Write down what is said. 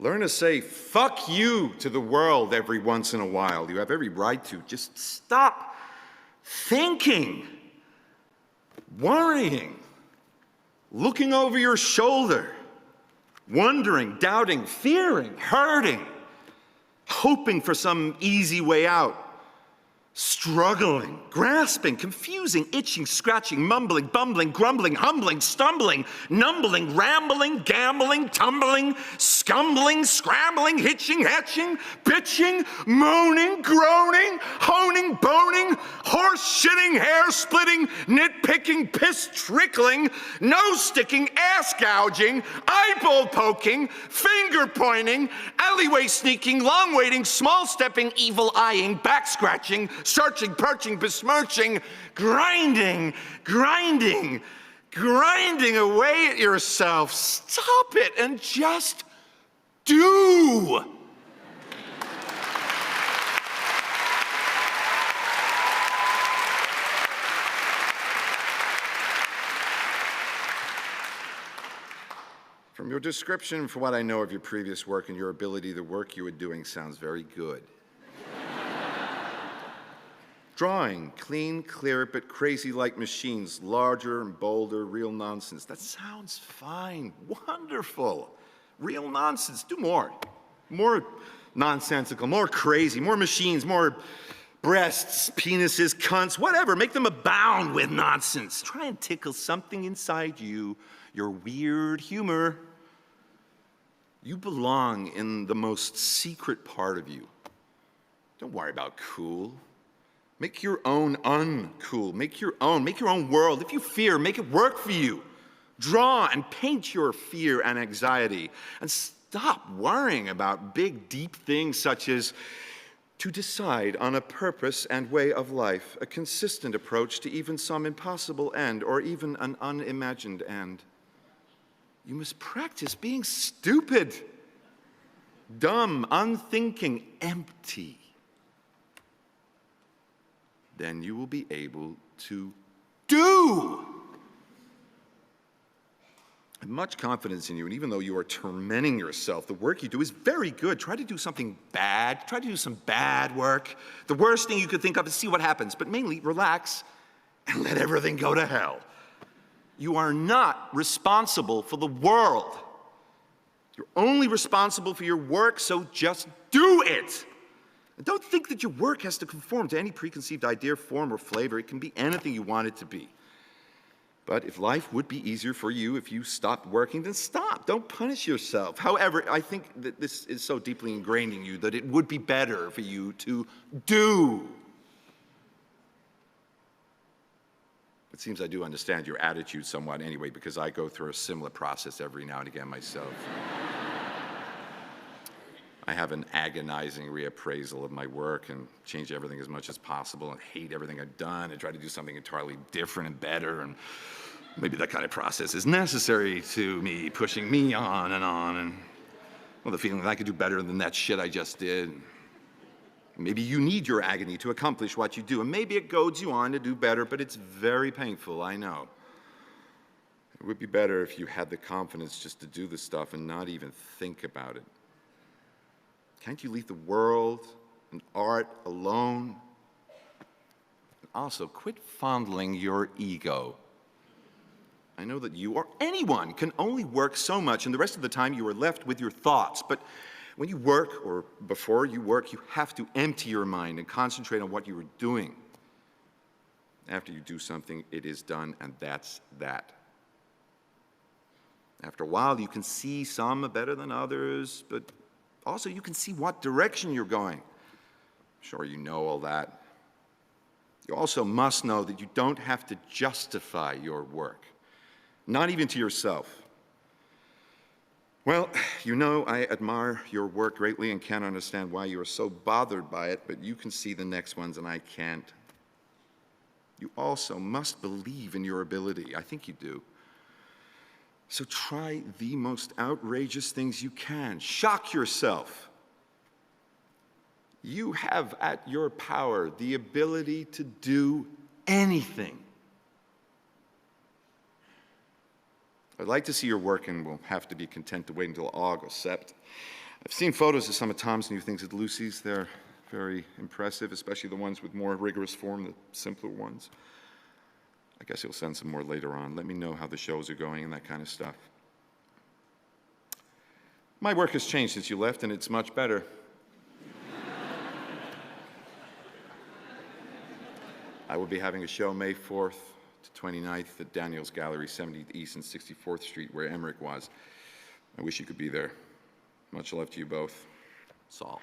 Learn to say fuck you to the world every once in a while. You have every right to. Just stop thinking, worrying, looking over your shoulder, wondering, doubting, fearing, hurting, hoping for some easy way out, struggling, grasping, confusing, itching, scratching, mumbling, bumbling, grumbling, humbling, stumbling, numbling, rambling, gambling, tumbling, scumbling, scrambling, hitching, hatching, bitching, moaning, groaning, honing, boning, horse-shitting, hair-splitting, nitpicking, piss-trickling, nose-sticking, ass-gouging, eyeball poking, finger-pointing, alleyway sneaking, long-waiting, small-stepping, evil-eyeing, back-scratching, searching, perching, besmirching, grinding away at yourself. Stop it and just do. From your description, from what I know of your previous work and your ability, the work you were doing sounds very good. Drawing, clean, clear, but crazy like machines, larger and bolder, real nonsense. That sounds fine, wonderful. Real nonsense, do more. More nonsensical, more crazy, more machines, more breasts, penises, cunts, whatever. Make them abound with nonsense. Try and tickle something inside you, your weird humor. You belong in the most secret part of you. Don't worry about cool. Make your own uncool. Make your own world. If you fear, make it work for you. Draw and paint your fear and anxiety. And stop worrying about big, deep things such as to decide on a purpose and way of life, a consistent approach to even some impossible end or even an unimagined end. You must practice being stupid, dumb, unthinking, empty. Then you will be able to do. I have much confidence in you, and even though you are tormenting yourself, the work you do is very good. Try to do something bad. Try to do some bad work. The worst thing you could think of is see what happens, but mainly relax and let everything go to hell. You are not responsible for the world. You're only responsible for your work, so just do it. And don't think that your work has to conform to any preconceived idea, form, or flavor. It can be anything you want it to be. But if life would be easier for you if you stopped working, then stop. Don't punish yourself. However, I think that this is so deeply ingrained in you that it would be better for you to do. It seems I do understand your attitude somewhat anyway, because I go through a similar process every now and again myself. I have an agonizing reappraisal of my work and change everything as much as possible and hate everything I've done and try to do something entirely different and better. And maybe that kind of process is necessary to me, pushing me on. And well, the feeling that I could do better than that shit I just did. Maybe you need your agony to accomplish what you do, and maybe it goads you on to do better, but it's very painful, I know. It would be better if you had the confidence just to do the stuff and not even think about it. Can't you leave the world and art alone? And also, quit fondling your ego. I know that you or anyone can only work so much, and the rest of the time you are left with your thoughts. But when you work, or before you work, you have to empty your mind and concentrate on what you are doing. After you do something, it is done, and that's that. After a while, you can see some are better than others, but also you can see what direction you're going. I'm sure you know all that. You also must know that you don't have to justify your work, not even to yourself. Well, you know I admire your work greatly and can't understand why you are so bothered by it, but you can see the next ones and I can't. You also must believe in your ability. I think you do. So try the most outrageous things you can. Shock yourself. You have at your power the ability to do anything. I'd like to see your work, and we'll have to be content to wait until August, Sept. I've seen photos of some of Tom's new things at Lucy's. They're very impressive, especially the ones with more rigorous form, the simpler ones. I guess he'll send some more later on. Let me know how the shows are going and that kind of stuff. My work has changed since you left, and it's much better. I will be having a show May 4th to 29th at Daniel's Gallery, 70th East and 64th Street, where Emmerich was. I wish you could be there. Much love to you both. Saul.